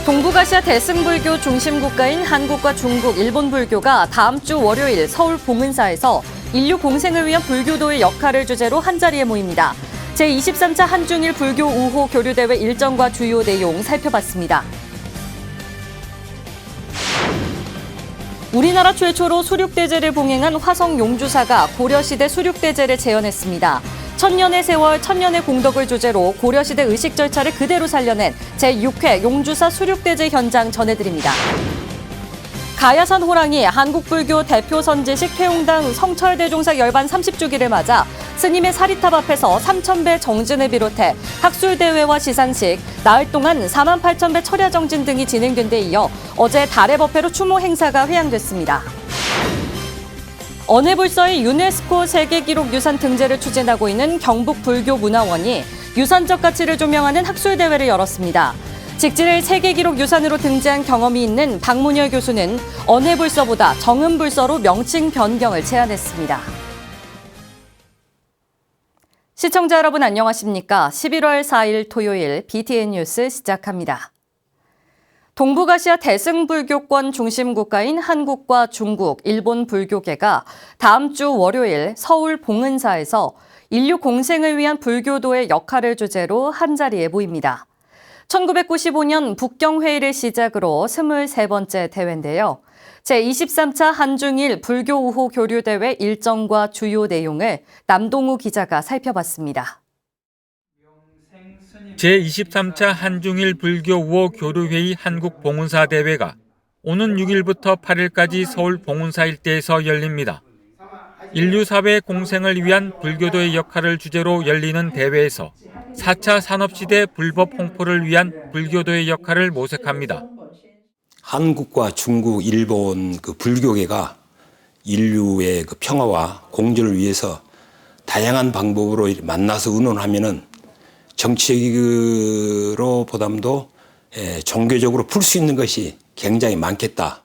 동북아시아 대승불교 중심 국가인 한국과 중국, 일본 불교가 다음 주 월요일 서울 봉은사에서 인류 공생을 위한 불교도의 역할을 주제로 한자리에 모입니다. 제23차 한중일 불교 우호 교류대회 일정과 주요 내용 살펴봤습니다. 우리나라 최초로 수륙대제를 봉행한 화성 용주사가 고려시대 수륙대제를 재현했습니다. 천년의 세월, 천년의 공덕을 주제로 고려시대 의식 절차를 그대로 살려낸 제6회 용주사 수륙대제 현장 전해드립니다. 가야산 호랑이 한국불교 대표 선지식 태용당 성철대종사 열반 30주기를 맞아 스님의 사리탑 앞에서 3,000배 정진을 비롯해 학술대회와 시상식, 나흘 동안 48,000배 철야정진 등이 진행된 데 이어 어제 달의 법회로 추모 행사가 회양됐습니다. 언해불서의 유네스코 세계기록유산 등재를 추진하고 있는 경북불교문화원이 유산적 가치를 조명하는 학술대회를 열었습니다. 직지를 세계기록유산으로 등재한 경험이 있는 박문열 교수는 언해불서보다 정음불서로 명칭 변경을 제안했습니다. 시청자 여러분 안녕하십니까? 11월 4일 토요일 BTN 뉴스 시작합니다. 동북아시아 대승불교권 중심 국가인 한국과 중국, 일본 불교계가 다음 주 월요일 서울 봉은사에서 인류 공생을 위한 불교도의 역할을 주제로 한자리에 모입니다. 1995년 북경회의를 시작으로 23번째 대회인데요. 제23차 한중일 불교 우호 교류대회 일정과 주요 내용을 남동우 기자가 살펴봤습니다. 제23차 한중일 불교 우호 교류회의 한국 봉은사 대회가 오는 6일부터 8일까지 서울 봉은사 일대에서 열립니다. 인류사회 공생을 위한 불교도의 역할을 주제로 열리는 대회에서 4차 산업시대 불법 홍포를 위한 불교도의 역할을 모색합니다. 한국과 중국, 일본 불교계가 인류의 평화와 공존을 위해서 다양한 방법으로 만나서 의논하면은 정치로 보담도 종교적으로 풀 수 있는 것이 굉장히 많겠다.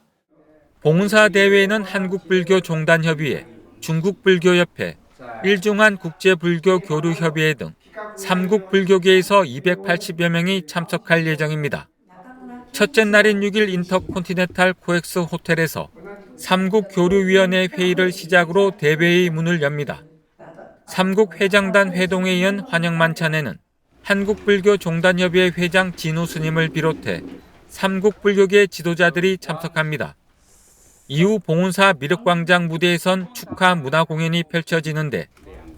봉은사 대회에는 한국불교종단협의회, 중국불교협회, 일중한 국제불교교류협의회 등 3국 불교계에서 280여 명이 참석할 예정입니다. 첫째 날인 6일 인터컨티넨탈 코엑스 호텔에서 3국 교류위원회 회의를 시작으로 대회의 문을 엽니다. 3국 회장단 회동에 이은 환영 만찬에는 한국불교종단협의회 회장 진우 스님을 비롯해 3국 불교계 지도자들이 참석합니다. 이후 봉은사 미륵광장 무대에선 축하 문화 공연이 펼쳐지는데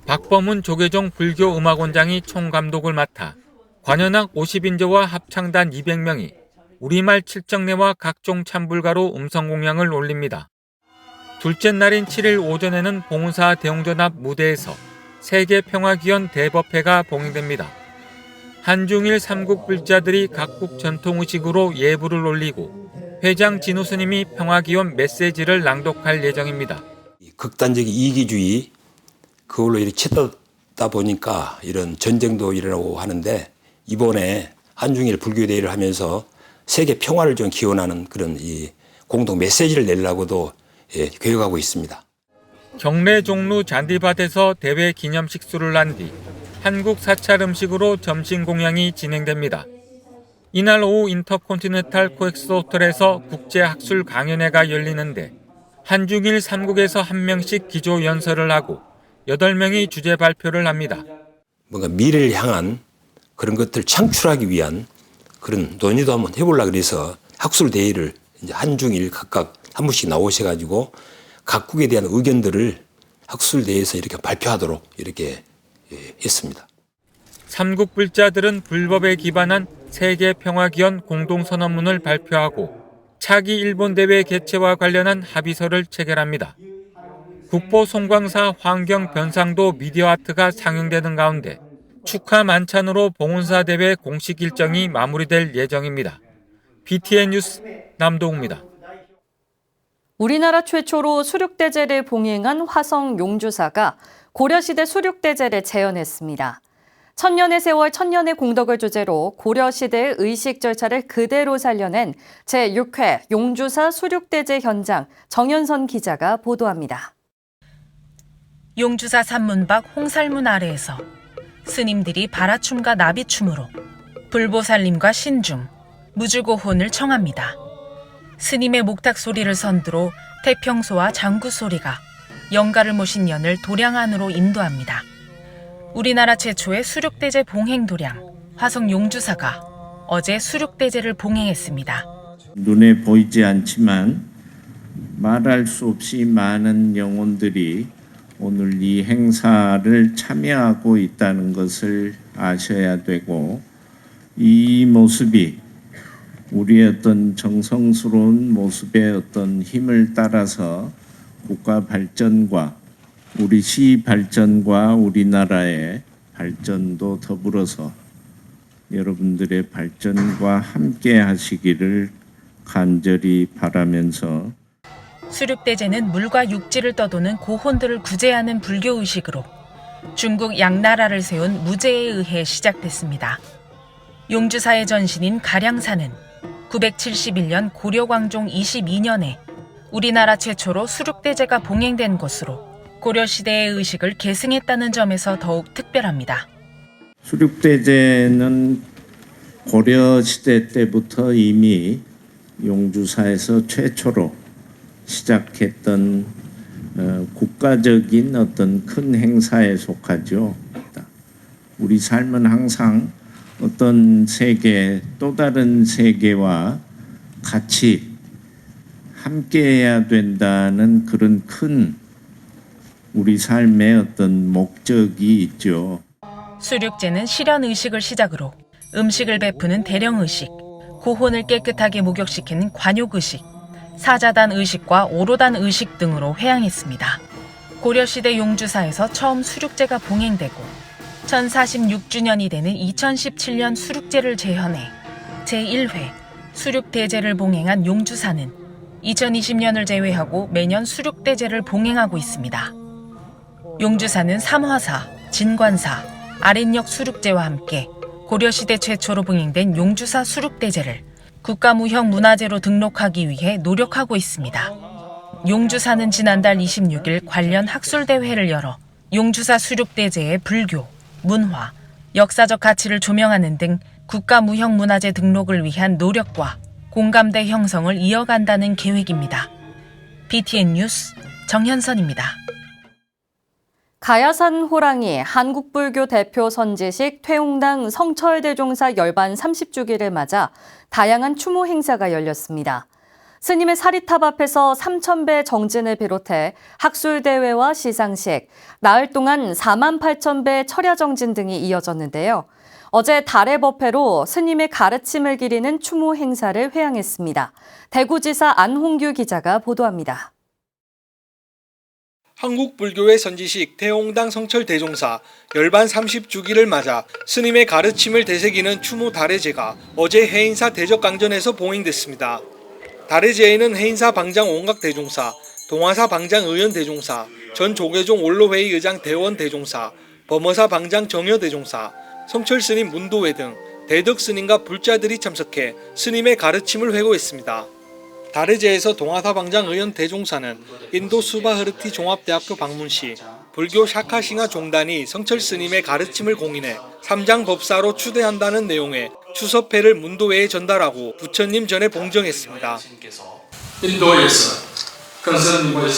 박범훈 조계종 불교음악원장이 총감독을 맡아 관현악 50인조와 합창단 200명이 우리말 칠정례와 각종 찬불가로 음성공양을 올립니다. 둘째 날인 7일 오전에는 봉은사 대웅전 앞 무대에서 세계평화기원 대법회가 봉행됩니다. 한중일 3국 불자들이 각국 전통의식으로 예불을 올리고 회장 진우 스님이 평화기원 메시지를 낭독할 예정입니다. 극단적인 이기주의 그걸로 이렇게 치닫다 보니까 이런 전쟁도 일어나고 하는데 이번에 한중일 불교대회를 하면서 세계 평화를 좀 기원하는 그런 이 공동 메시지를 내려고도 계획하고 있습니다. 경례 종루 잔디밭에서 대회 기념 식수를 한 뒤 한국 사찰 음식으로 점심 공양이 진행됩니다. 이날 오후 인터컨티넨탈 코엑스 호텔에서 국제학술 강연회가 열리는데 한중일 3국에서 한 명씩 기조 연설을 하고 8명이 주제 발표를 합니다. 뭔가 미래를 향한 그런 것들 창출하기 위한 그런 논의도 한번 해보려고 그래서 학술 대회를 이제 한중일 각각 한 분씩 나오셔가지고 각국에 대한 의견들을 학술 대회에서 이렇게 발표하도록 이렇게 했습니다. 3국 불자들은 불법에 기반한 세계평화기원 공동선언문을 발표하고 차기 일본 대회 개최와 관련한 합의서를 체결합니다. 국보 송광사 환경 변상도 미디어 아트가 상영되는 가운데 축하 만찬으로 봉은사 대회 공식 일정이 마무리될 예정입니다. BTN 뉴스 남동우입니다. 우리나라 최초로 수륙대제를 봉행한 화성 용주사가 고려시대 수륙대제를 재현했습니다. 천년의 세월, 천년의 공덕을 주제로 고려시대의 의식 절차를 그대로 살려낸 제6회 용주사 수륙대제 현장 정현선 기자가 보도합니다. 용주사 산문박 홍살문 아래에서 스님들이 바라춤과 나비춤으로 불보살님과 신중, 무주고혼을 청합니다. 스님의 목탁 소리를 선두로 태평소와 장구 소리가 영가를 모신 연을 도량 안으로 인도합니다. 우리나라 최초의 수륙대제 봉행 도량 화성 용주사가 어제 수륙대제를 봉행했습니다. 눈에 보이지 않지만 말할 수 없이 많은 영혼들이 오늘 이 행사를 참여하고 있다는 것을 아셔야 되고, 이 모습이 우리의 어떤 정성스러운 모습의 어떤 힘을 따라서 국가 발전과 우리 시 발전과 우리나라의 발전도 더불어서 여러분들의 발전과 함께 하시기를 간절히 바라면서, 수륙대제는 물과 육지를 떠도는 고혼들을 구제하는 불교의식으로 중국 양나라를 세운 무제에 의해 시작됐습니다. 용주사의 전신인 가량사는 971년 고려광종 22년에 우리나라 최초로 수륙대제가 봉행된 것으로 고려시대의 의식을 계승했다는 점에서 더욱 특별합니다. 수륙대제는 고려시대 때부터 이미 용주사에서 최초로 시작했던 국가적인 어떤 큰 행사에 속하죠. 우리 삶은 항상 어떤 세계, 또 다른 세계와 같이 함께해야 된다는 그런 큰 우리 삶의 어떤 목적이 있죠. 수륙제는 실현의식을 시작으로 음식을 베푸는 대령의식, 고혼을 깨끗하게 목욕시키는 관욕의식, 사자단 의식과 오로단 의식 등으로 회항했습니다. 고려시대 용주사에서 처음 수륙제가 봉행되고 1046주년이 되는 2017년 수륙제를 재현해 제1회 수륙대제를 봉행한 용주사는 2020년을 제외하고 매년 수륙대제를 봉행하고 있습니다. 용주사는 삼화사, 진관사, 아랫역 수륙제와 함께 고려시대 최초로 봉행된 용주사 수륙대제를 국가무형 문화재로 등록하기 위해 노력하고 있습니다. 용주사는 지난달 26일 관련 학술대회를 열어 용주사 수륙대제의 불교, 문화, 역사적 가치를 조명하는 등 국가무형 문화재 등록을 위한 노력과 공감대 형성을 이어간다는 계획입니다. BTN 뉴스 정현선입니다. 가야산 호랑이 한국불교 대표 선지식 퇴용당 성철대종사 열반 30주기를 맞아 다양한 추모 행사가 열렸습니다. 스님의 사리탑 앞에서 3,000배 정진을 비롯해 학술대회와 시상식, 나흘 동안 48,000배 철야정진 등이 이어졌는데요. 어제 달의 법회로 스님의 가르침을 기리는 추모 행사를 회항했습니다. 대구지사 안홍규 기자가 보도합니다. 한국불교의 선지식 태홍당 성철대종사 열반 30주기를 맞아 스님의 가르침을 되새기는 추모 달해제가 어제 해인사 대적강전에서 봉행됐습니다. 달해제에는 해인사 방장 온각대종사, 동화사 방장 의연대종사, 전 조계종 원로회의 의장 대원대종사, 범어사 방장 정여대종사, 성철스님 문도회 등 대덕스님과 불자들이 참석해 스님의 가르침을 회고했습니다. 달해제에서 동화사 방장 의연 대종사는 인도 수바흐르티 종합대학교 방문 시 불교 샤카싱하 종단이 성철 스님의 가르침을 공인해 삼장법사로 추대한다는 내용의 추서패를 문도회에 전달하고 부처님 전에 봉정했습니다. 인도에서 큰 스님의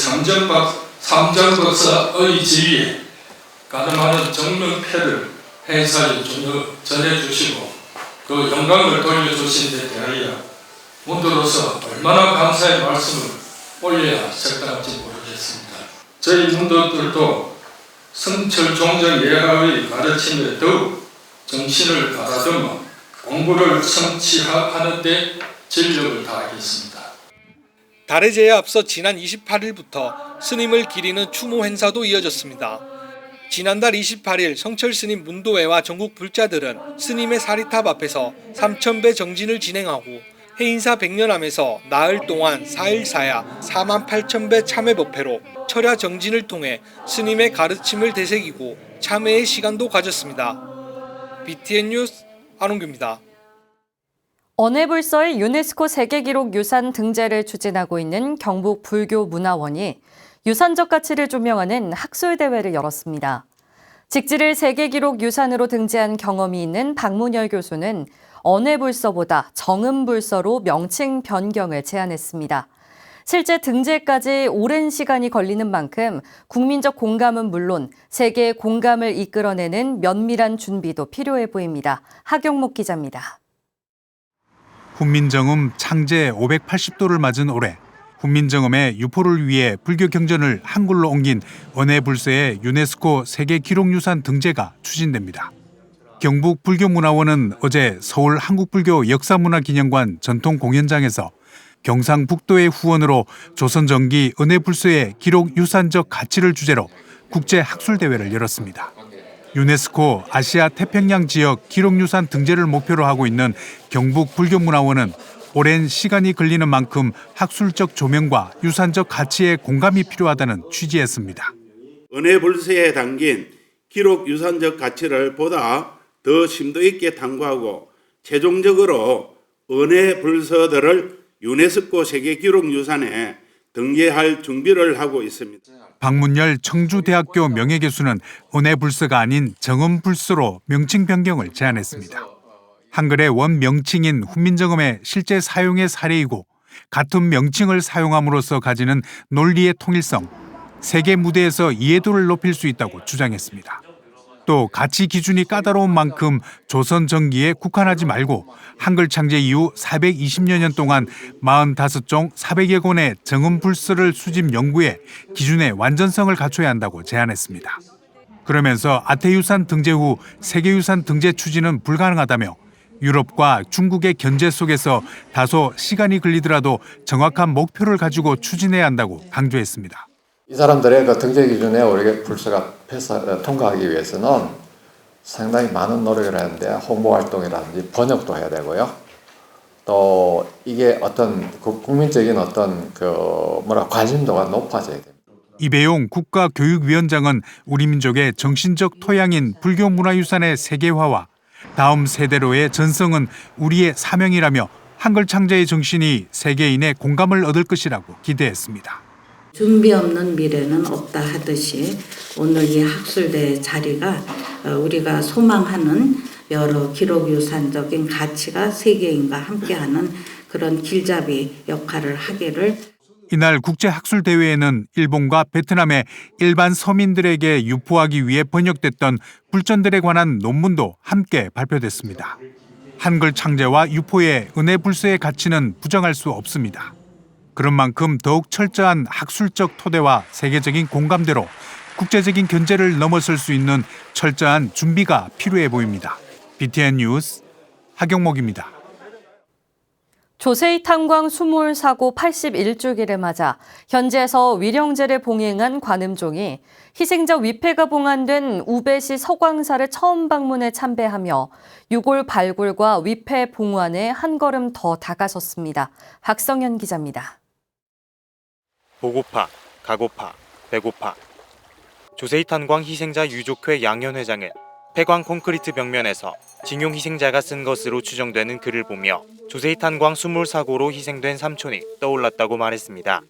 삼장법사의 지위에 가늠하는 정명패를 행사에 전해주시고 그 영광을 돌려주신 데 대하여 문도로서 얼마나 감사의 말씀을 올려야 적당할지 모르겠습니다. 저희 문도들도 성철 종전 예하의 가르침에 더욱 정신을 가다듬어 공부를 성취하는 데 전력을 다하겠습니다. 달해제에 앞서 지난 28일부터 스님을 기리는 추모 행사도 이어졌습니다. 지난달 28일 성철 스님 문도회와 전국 불자들은 스님의 사리탑 앞에서 3,000배 정진을 진행하고 해인사 백년암에서 나흘 동안 4일 사야 48,000배 참회 법회로 철야 정진을 통해 스님의 가르침을 되새기고 참회의 시간도 가졌습니다. BTN 뉴스 안홍규입니다. 언해불서의 유네스코 세계기록유산 등재를 추진하고 있는 경북불교문화원이 유산적 가치를 조명하는 학술대회를 열었습니다. 직지를 세계기록유산으로 등재한 경험이 있는 박문열 교수는 언해불서보다 정음불서로 명칭 변경을 제안했습니다. 실제 등재까지 오랜 시간이 걸리는 만큼 국민적 공감은 물론 세계의 공감을 이끌어내는 면밀한 준비도 필요해 보입니다. 하경목 기자입니다. 훈민정음 창제 580도를 맞은 올해 훈민정음의 유포를 위해 불교 경전을 한글로 옮긴 언해불서의 유네스코 세계기록유산 등재가 추진됩니다. 경북불교문화원은 어제 서울 한국불교 역사문화기념관 전통공연장에서 경상북도의 후원으로 조선전기 언해불서의 기록유산적 가치를 주제로 국제학술대회를 열었습니다. 유네스코 아시아 태평양 지역 기록유산 등재를 목표로 하고 있는 경북불교문화원은 오랜 시간이 걸리는 만큼 학술적 조명과 유산적 가치에 공감이 필요하다는 취지였습니다. 언해불서에 담긴 기록 유산적 가치를 보다 더 심도 있게 탐구하고 최종적으로 언해불서들을 유네스코 세계기록유산에 등재할 준비를 하고 있습니다. 박문열 청주대학교 명예교수는 언해불서가 아닌 정음불서로 명칭 변경을 제안했습니다. 한글의 원 명칭인 훈민정음의 실제 사용의 사례이고 같은 명칭을 사용함으로써 가지는 논리의 통일성, 세계 무대에서 이해도를 높일 수 있다고 주장했습니다. 또 가치 기준이 까다로운 만큼 조선 전기에 국한하지 말고 한글 창제 이후 420여 년 동안 45종 400여 권의 정음불서를 수집 연구해 기준의 완전성을 갖춰야 한다고 제안했습니다. 그러면서 아태유산 등재 후 세계유산 등재 추진은 불가능하다며 유럽과 중국의 견제 속에서 다소 시간이 걸리더라도 정확한 목표를 가지고 추진해야 한다고 강조했습니다. 이 사람들의 그 등재 기준에 우리 불서가 통과하기 위해서는 상당히 많은 노력을 하는데 홍보 활동이라든지 번역도 해야 되고요. 또 이게 어떤 국민적인 어떤 관심도가 높아져야 됩니다. 이배용 국가교육위원장은 우리 민족의 정신적 토양인 불교 문화유산의 세계화와 다음 세대로의 전성은 우리의 사명이라며 한글 창제의 정신이 세계인의 공감을 얻을 것이라고 기대했습니다. 준비 없는 미래는 없다 하듯이 오늘 이 학술대 자리가 우리가 소망하는 여러 기록유산적인 가치가 세계인과 함께하는 그런 길잡이 역할을 하기를. 이날 국제학술대회에는 일본과 베트남의 일반 서민들에게 유포하기 위해 번역됐던 불전들에 관한 논문도 함께 발표됐습니다. 한글 창제와 유포의 언해불서의 가치는 부정할 수 없습니다. 그런 만큼 더욱 철저한 학술적 토대와 세계적인 공감대로 국제적인 견제를 넘어설 수 있는 철저한 준비가 필요해 보입니다. BTN 뉴스 하경목입니다. 조세희 탄광 수몰 사고 81주기를 맞아 현지에서 위령제를 봉행한 관음종이 희생자 위패가 봉안된 우배시 서광사를 처음 방문해 참배하며 유골 발굴과 위패 봉환에 한 걸음 더 다가섰습니다. 박성현 기자입니다. 보고파, 가고파, 배고파. 조세희 탄광 희생자 유족회 양현 회장은 폐광 콘크리트 벽면에서 징용 희생자가 쓴 것으로 추정되는 글을 보며 조세희 탄광 수몰 사고로 희생된 삼촌이 떠올랐다고 말했습니다.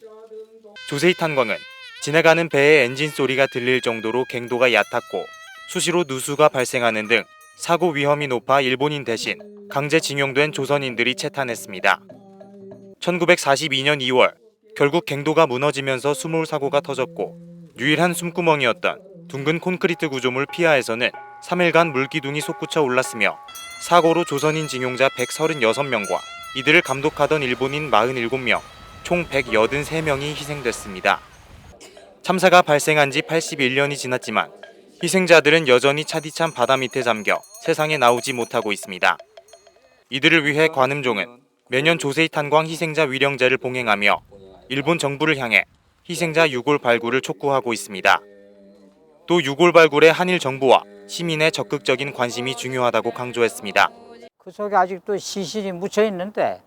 조세희 탄광은 지나가는 배의 엔진 소리가 들릴 정도로 갱도가 얕았고 수시로 누수가 발생하는 등 사고 위험이 높아 일본인 대신 강제 징용된 조선인들이 채탄했습니다. 1942년 2월 결국 갱도가 무너지면서 수몰 사고가 터졌고 유일한 숨구멍이었던 둥근 콘크리트 구조물 피하에서는 3일간 물기둥이 솟구쳐 올랐으며 사고로 조선인 징용자 136명과 이들을 감독하던 일본인 47명, 총 183명이 희생됐습니다. 참사가 발생한 지 81년이 지났지만 희생자들은 여전히 차디찬 바다 밑에 잠겨 세상에 나오지 못하고 있습니다. 이들을 위해 관음종은 매년 조세희 탄광 희생자 위령제를 봉행하며 일본 정부를 향해 희생자 유골 발굴을 촉구하고 있습니다. 또 유골 발굴에 한일 정부와 시민의 적극적인 관심이 중요하다고 강조했습니다. 그 속에 아직도 시신이 묻혀 있는데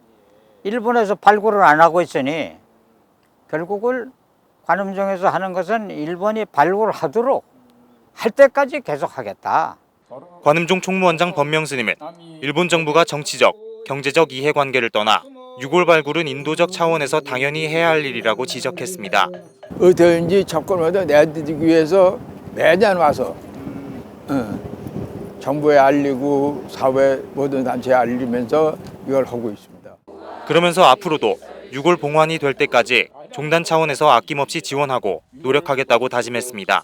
일본에서 발굴을 안 하고 있으니 결국을 관음종에서 하는 것은 일본이 발굴을 하도록 할 때까지 계속하겠다. 관음종 총무원장 법명스님은 일본 정부가 정치적, 경제적 이해관계를 떠나 유골 발굴은 인도적 차원에서 당연히 해야 할 일이라고 지적했습니다. 어디든지 접근을 내드리기 위해서 매년 와서 정부에 알리고 사회 모든 단체에 알리면서 이걸 하고 있습니다. 그러면서 앞으로도 유골 봉환이 될 때까지 종단 차원에서 아낌없이 지원하고 노력하겠다고 다짐했습니다.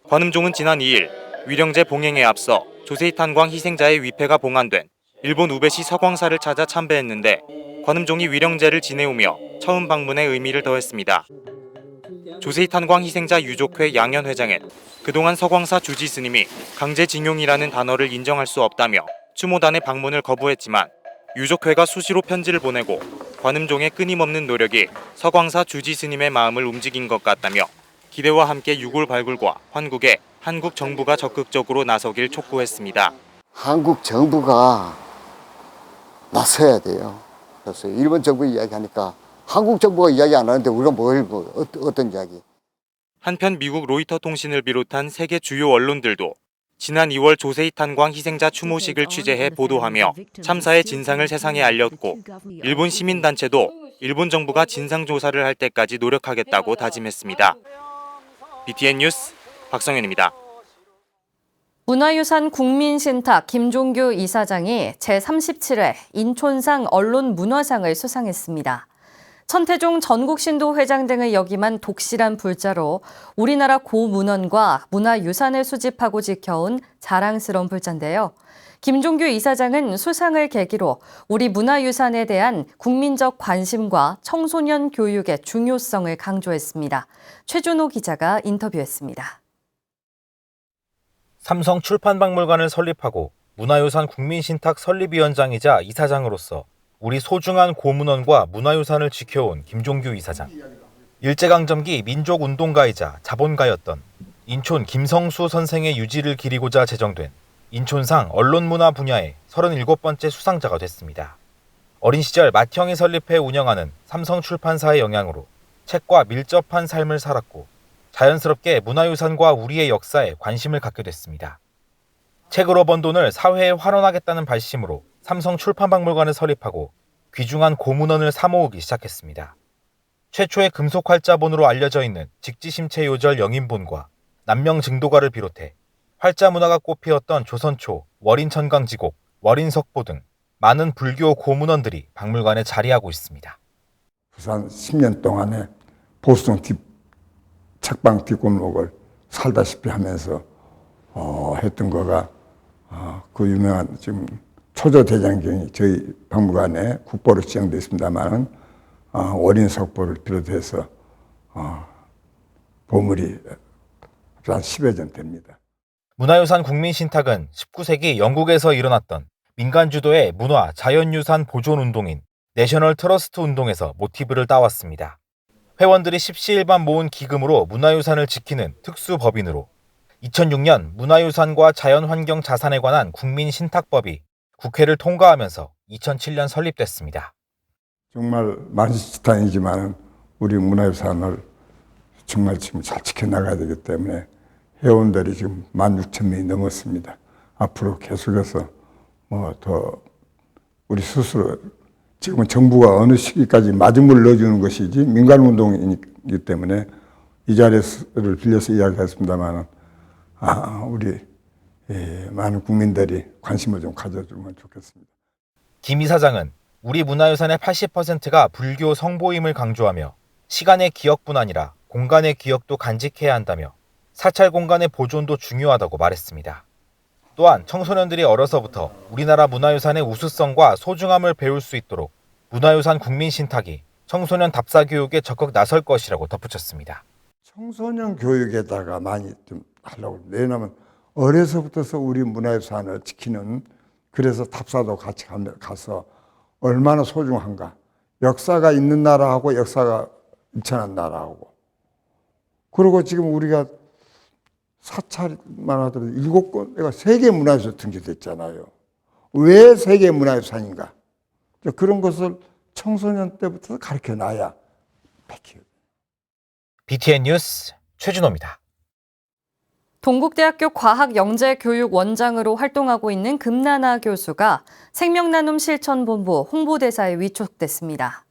관음종은 지난 2일 위령제 봉행에 앞서 조세희 탄광 희생자의 위패가 봉안된 일본 우베시 서광사를 찾아 참배했는데 관음종이 위령제를 지내오며 처음 방문에 의미를 더했습니다. 조세희 탄광 희생자 유족회 양현 회장은 그동안 서광사 주지 스님이 강제징용이라는 단어를 인정할 수 없다며 추모단의 방문을 거부했지만 유족회가 수시로 편지를 보내고 관음종의 끊임없는 노력이 서광사 주지 스님의 마음을 움직인 것 같다며 기대와 함께 유골 발굴과 환국에 한국 정부가 적극적으로 나서길 촉구했습니다. 한국 정부가 나서야 돼요. 그래서 일본 정부 이야기하니까 한국 정부가 이야기 안 하는데 우리가 어떤 이야기? 한편 미국 로이터 통신을 비롯한 세계 주요 언론들도 지난 2월 조세희 탄광 희생자 추모식을 취재해 보도하며 참사의 진상을 세상에 알렸고 일본 시민단체도 일본 정부가 진상조사를 할 때까지 노력하겠다고 다짐했습니다. BTN 뉴스 박성현입니다. 문화유산 국민신탁 김종규 이사장이 제37회 인촌상 언론문화상을 수상했습니다. 천태종 전국신도회장 등을 역임한 독실한 불자로 우리나라 고문헌과 문화유산을 수집하고 지켜온 자랑스러운 불자인데요. 김종규 이사장은 수상을 계기로 우리 문화유산에 대한 국민적 관심과 청소년 교육의 중요성을 강조했습니다. 최준호 기자가 인터뷰했습니다. 삼성 출판박물관을 설립하고 문화유산 국민신탁 설립위원장이자 이사장으로서 우리 소중한 고문헌과 문화유산을 지켜온 김종규 이사장. 일제강점기 민족운동가이자 자본가였던 인촌 김성수 선생의 유지를 기리고자 제정된 인촌상 언론문화 분야의 37번째 수상자가 됐습니다. 어린 시절 맏형이 설립해 운영하는 삼성 출판사의 영향으로 책과 밀접한 삶을 살았고 자연스럽게 문화유산과 우리의 역사에 관심을 갖게 됐습니다. 책으로 번 돈을 사회에 환원하겠다는 발심으로 삼성 출판박물관을 설립하고 귀중한 고문헌을 사모으기 시작했습니다. 최초의 금속활자본으로 알려져 있는 직지심체요절 영인본과 남명증도가를 비롯해 활자 문화가 꽃피었던 조선초, 월인천강지곡, 월인석보 등 많은 불교 고문헌들이 박물관에 자리하고 있습니다. 부산 10년 동안에 보수동 책방 뒷골목을 살다시피 하면서 했던 거가 그 유명한 지금 초조대장경이 저희 박물관에 국보로 지정되어 있습니다만 월인석보를 비롯해서 보물이 한 10여 점 됩니다. 문화유산 국민신탁은 19세기 영국에서 일어났던 민간 주도의 문화 자연유산 보존 운동인 내셔널 트러스트 운동에서 모티브를 따왔습니다. 회원들이 십시일반 모은 기금으로 문화유산을 지키는 특수법인으로 2006년 문화유산과 자연환경 자산에 관한 국민신탁법이 국회를 통과하면서 2007년 설립됐습니다. 정말 만시지탄이지만 우리 문화유산을 정말 지금 잘 지켜나가야 되기 때문에 회원들이 지금 16,000명이 넘었습니다. 앞으로 계속해서 더 우리 스스로 지금은 정부가 어느 시기까지 마중물 넣어주는 것이지 민간운동이기 때문에 이 자리를 빌려서 이야기했습니다만 우리 많은 국민들이 관심을 좀 가져주면 좋겠습니다. 김 이사장은 우리 문화유산의 80%가 불교 성보임을 강조하며 시간의 기억뿐 아니라 공간의 기억도 간직해야 한다며 사찰 공간의 보존도 중요하다고 말했습니다. 또한 청소년들이 어려서부터 우리나라 문화유산의 우수성과 소중함을 배울 수 있도록 문화유산 국민신탁이 청소년 답사 교육에 적극 나설 것이라고 덧붙였습니다. 청소년 교육에다가 많이 좀 하려고 합니다. 왜냐하면 어려서부터 우리 문화유산을 지키는 그래서 답사도 같이 가서 얼마나 소중한가. 역사가 있는 나라하고 역사가 일천한 나라하고. 그리고 지금 우리가 사찰만 하더라도 7곳, 세계 문화유산 등재됐잖아요. 왜 세계 문화유산인가? 그런 것을 청소년 때부터 가르쳐 놔야 백혀요. BTN 뉴스 최준호입니다. 동국대학교 과학영재교육원장으로 활동하고 있는 금나나 교수가 생명나눔 실천본부 홍보대사에 위촉됐습니다.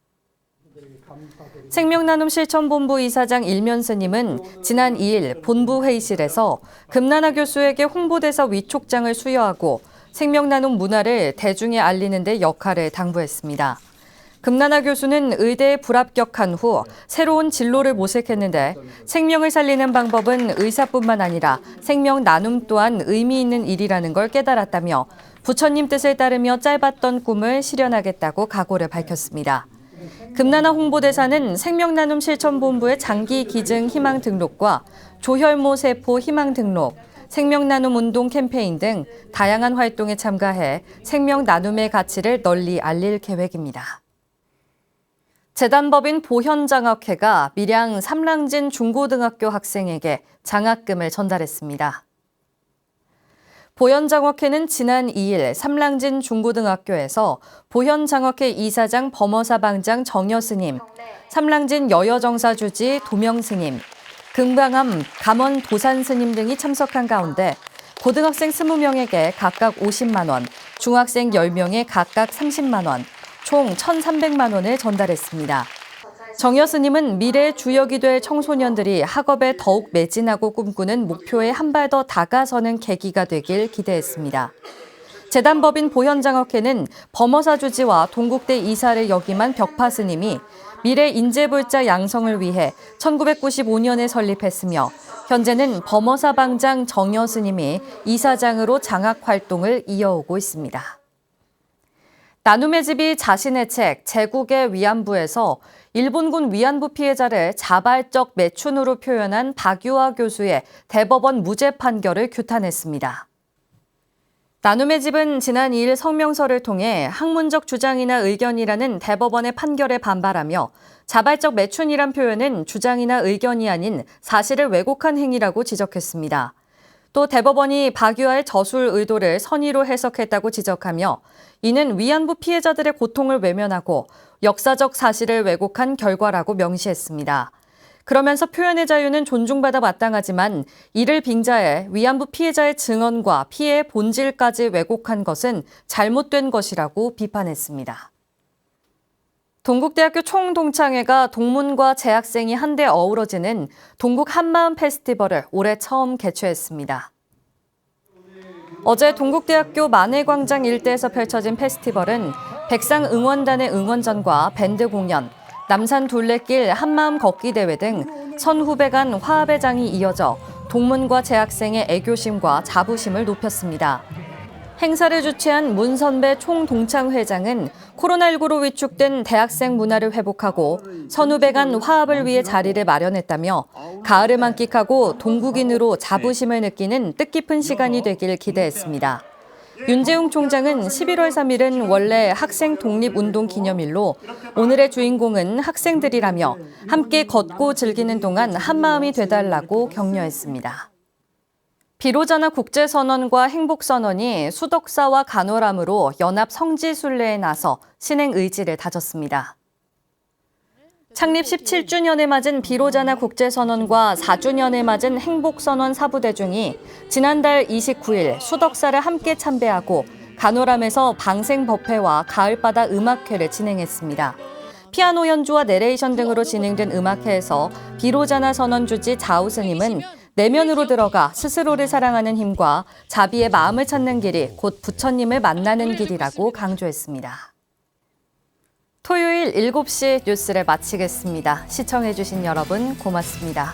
생명나눔실천본부 이사장 일면스님은 지난 2일 본부 회의실에서 금나나 교수에게 홍보대사 위촉장을 수여하고 생명나눔 문화를 대중에 알리는 데 역할을 당부했습니다. 금나나 교수는 의대에 불합격한 후 새로운 진로를 모색했는데 생명을 살리는 방법은 의사뿐만 아니라 생명 나눔 또한 의미 있는 일이라는 걸 깨달았다며 부처님 뜻을 따르며 짧았던 꿈을 실현하겠다고 각오를 밝혔습니다. 금나나 홍보대사는 생명나눔 실천본부의 장기 기증 희망 등록과 조혈모 세포 희망 등록, 생명나눔 운동 캠페인 등 다양한 활동에 참가해 생명나눔의 가치를 널리 알릴 계획입니다. 재단법인 보현장학회가 밀양 삼랑진 중고등학교 학생에게 장학금을 전달했습니다. 보현장학회는 지난 2일 삼랑진 중고등학교에서 보현장학회 이사장 범어사방장 정여스님, 삼랑진 여여정사주지 도명스님, 금강암 감원 도산스님 등이 참석한 가운데 고등학생 20명에게 각각 50만 원, 중학생 10명에 각각 30만 원, 총 1,300만 원을 전달했습니다. 정여스님은 미래의 주역이 될 청소년들이 학업에 더욱 매진하고 꿈꾸는 목표에 한 발 더 다가서는 계기가 되길 기대했습니다. 재단법인 보현장학회는 범어사주지와 동국대 이사를 역임한 벽파스님이 미래 인재불자 양성을 위해 1995년에 설립했으며 현재는 범어사방장 정여스님이 이사장으로 장학 활동을 이어오고 있습니다. 나눔의 집이 자신의 책 제국의 위안부에서 일본군 위안부 피해자를 자발적 매춘으로 표현한 박유아 교수의 대법원 무죄 판결을 규탄했습니다. 나눔의 집은 지난 2일 성명서를 통해 학문적 주장이나 의견이라는 대법원의 판결에 반발하며 자발적 매춘이란 표현은 주장이나 의견이 아닌 사실을 왜곡한 행위라고 지적했습니다. 또 대법원이 박유아의 저술 의도를 선의로 해석했다고 지적하며 이는 위안부 피해자들의 고통을 외면하고 역사적 사실을 왜곡한 결과라고 명시했습니다. 그러면서 표현의 자유는 존중받아 마땅하지만 이를 빙자해 위안부 피해자의 증언과 피해의 본질까지 왜곡한 것은 잘못된 것이라고 비판했습니다. 동국대학교 총동창회가 동문과 재학생이 한데 어우러지는 동국 한마음 페스티벌을 올해 처음 개최했습니다. 어제 동국대학교 만회광장 일대에서 펼쳐진 페스티벌은 백상응원단의 응원전과 밴드 공연, 남산 둘레길 한마음 걷기 대회 등 선후배 간 화합의 장이 이어져 동문과 재학생의 애교심과 자부심을 높였습니다. 행사를 주최한 문선배 총동창회장은 코로나19로 위축된 대학생 문화를 회복하고 선후배 간 화합을 위해 자리를 마련했다며 가을을 만끽하고 동국인으로 자부심을 느끼는 뜻깊은 시간이 되길 기대했습니다. 윤재웅 총장은 11월 3일은 원래 학생 독립운동 기념일로 오늘의 주인공은 학생들이라며 함께 걷고 즐기는 동안 한마음이 되달라고 격려했습니다. 비로자나 국제선언과 행복선언이 수덕사와 간호람으로 연합 성지순례에 나서 신행 의지를 다졌습니다. 창립 17주년에 맞은 비로자나 국제선언과 4주년에 맞은 행복선언 사부대중이 지난달 29일 수덕사를 함께 참배하고 간호람에서 방생법회와 가을바다 음악회를 진행했습니다. 피아노 연주와 내레이션 등으로 진행된 음악회에서 비로자나 선언 주지 자우스님은 내면으로 들어가 스스로를 사랑하는 힘과 자비의 마음을 찾는 길이 곧 부처님을 만나는 길이라고 강조했습니다. 토요일 7시 뉴스를 마치겠습니다. 시청해주신 여러분 고맙습니다.